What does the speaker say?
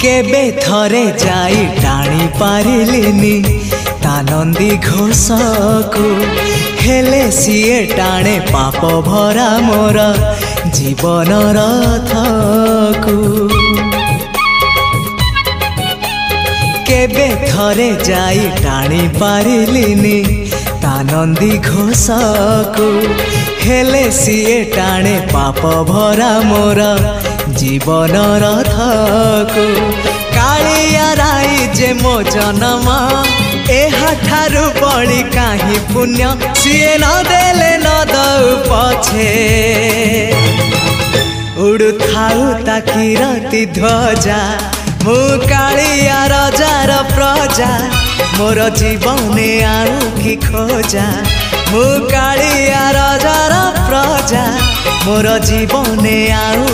केबे थरे जाई टाणी पारिलिनी तानंदी घोषकु हेले सीए टाणे पाप भरा मोर जीवन रथकु केबे थरे जाई टाणी पारिलिनी तानंदी घोषकु हेले सीए टाणे पाप भरा मोर जीवन रथकु कालिया राई जे मो जन्म एहा ठारु बड़ी काहि पुण्य सीए न देले न दउ पछे उड़ु थाउ ताकि रति ध्वजा मु कालिया रजार प्रजा मोर जीवने आउ कि खोजा मु कालिया रजार प्रजा मोर जीवने आउ